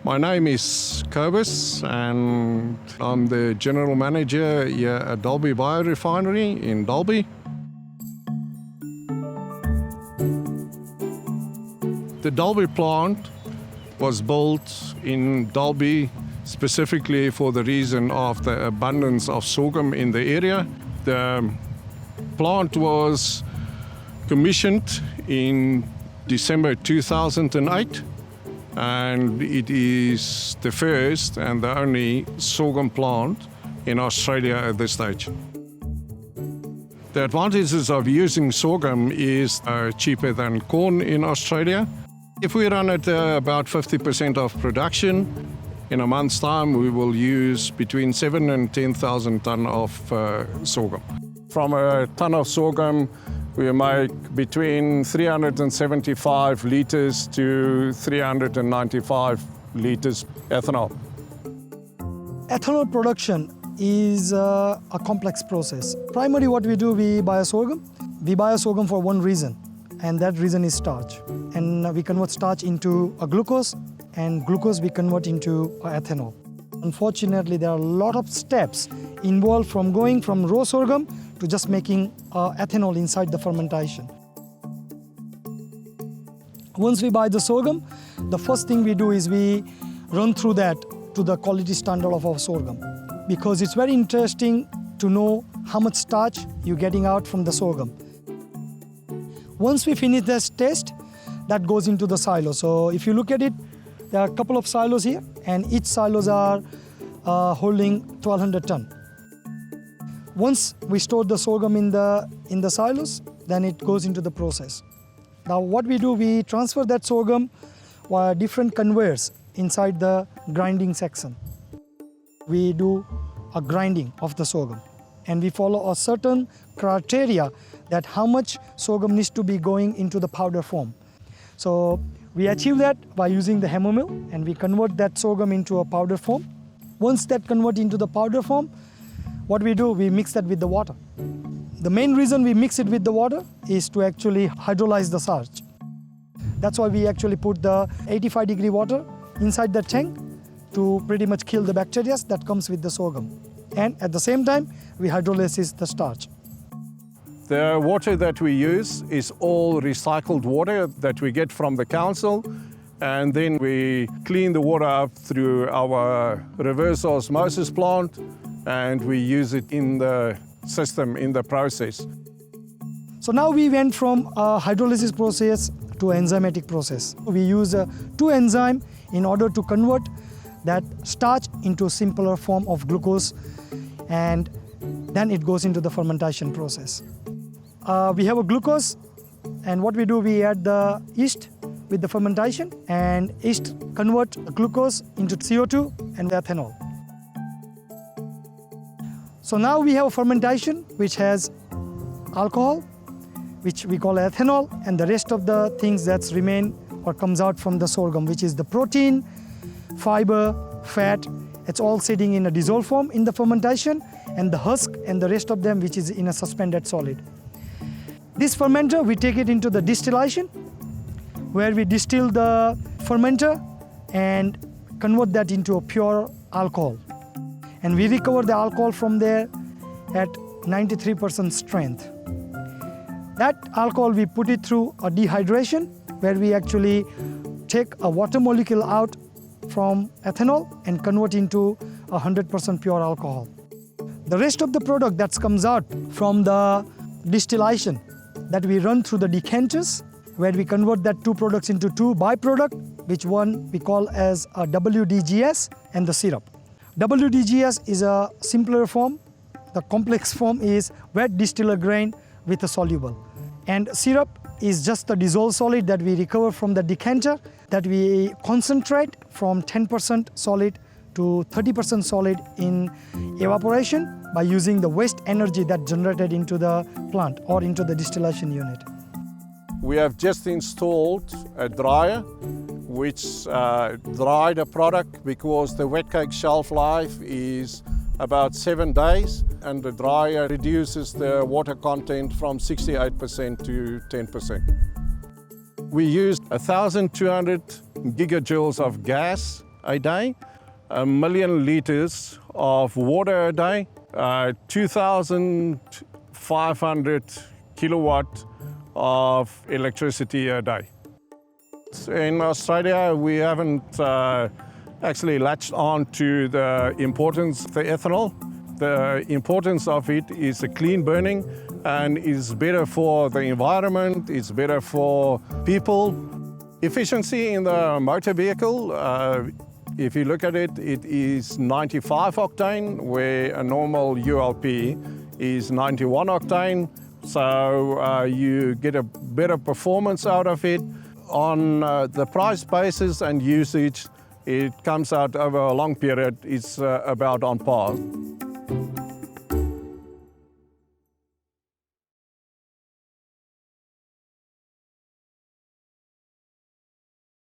My name is Kobus and I'm the General Manager here at Dalby Biorefinery in Dalby. The Dalby plant was built in Dalby specifically for the reason of the abundance of sorghum in the area. The plant was commissioned in December 2008. And it is the first and the only sorghum plant in Australia at this stage. The advantages of using sorghum is cheaper than corn in Australia. If we run at about 50% of production, in a month's time we will use between 7,000 and 10,000 tonnes of sorghum. From a tonne of sorghum, we make between 375 litres to 395 litres ethanol. Ethanol production is a complex process. Primarily what we do, we buy a sorghum. We buy a sorghum for one reason, and that reason is starch. And we convert starch into a glucose, and glucose we convert into ethanol. Unfortunately, there are a lot of steps involved from going from raw sorghum to just making ethanol inside the fermentation. Once we buy the sorghum, the first thing we do is we run through that to the quality standard of our sorghum, because it's very interesting to know how much starch you're getting out from the sorghum. Once we finish this test, that goes into the silo. So if you look at it, there are a couple of silos here, and each silos are holding 1,200 tonnes. Once we store the sorghum in the silos, then it goes into the process. Now what we do, we transfer that sorghum via different conveyors inside the grinding section. We do a grinding of the sorghum, and we follow a certain criteria that how much sorghum needs to be going into the powder form. So we achieve that by using the hammer mill, and we convert that sorghum into a powder form. Once that converts into the powder form, what we do, we mix that with the water. The main reason we mix it with the water is to actually hydrolyze the starch. That's why we actually put the 85-degree water inside the tank to pretty much kill the bacteria that comes with the sorghum. And at the same time, we hydrolyze the starch. The water that we use is all recycled water that we get from the council, and then we clean the water up through our reverse osmosis plant, and we use it in the system, in the process. So now we went from a hydrolysis process to enzymatic process. We use two enzymes in order to convert that starch into a simpler form of glucose, and then it goes into the fermentation process. We have a glucose, and what we do, we add the yeast with the fermentation, and yeast convert glucose into CO2 and ethanol. So now we have a fermentation which has alcohol, which we call ethanol, and the rest of the things that remain or comes out from the sorghum, which is the protein, fiber, fat. It's all sitting in a dissolved form in the fermentation, and the husk and the rest of them which is in a suspended solid. This fermenter, we take it into the distillation, where we distill the fermenter and convert that into a pure alcohol. And we recover the alcohol from there at 93% strength. That alcohol, we put it through a dehydration, where we actually take a water molecule out from ethanol and convert into 100% pure alcohol. The rest of the product that comes out from the distillation, that we run through the decanters, where we convert that two products into two byproducts, which one we call as a WDGS and the syrup. WDGS is a simpler form. The complex form is wet distiller grain with a soluble. And syrup is just the dissolved solid that we recover from the decanter, that we concentrate from 10% solid to 30% solid in evaporation by using the waste energy that generated into the plant or into the distillation unit. We have just installed a dryer which dry the product, because the wet cake shelf life is about 7 days, and the dryer reduces the water content from 68% to 10%. We used 1,200 gigajoules of gas a day, 1 million liters of water a day, 2,500 kilowatt of electricity a day. In Australia, we haven't actually latched on to the importance of the ethanol. The importance of it is a clean burning and is better for the environment, it's better for people. Efficiency in the motor vehicle, if you look at it, it is 95 octane, where a normal ULP is 91 octane. So you get a better performance out of it. On the price basis and usage, it comes out over a long period, it's about on par.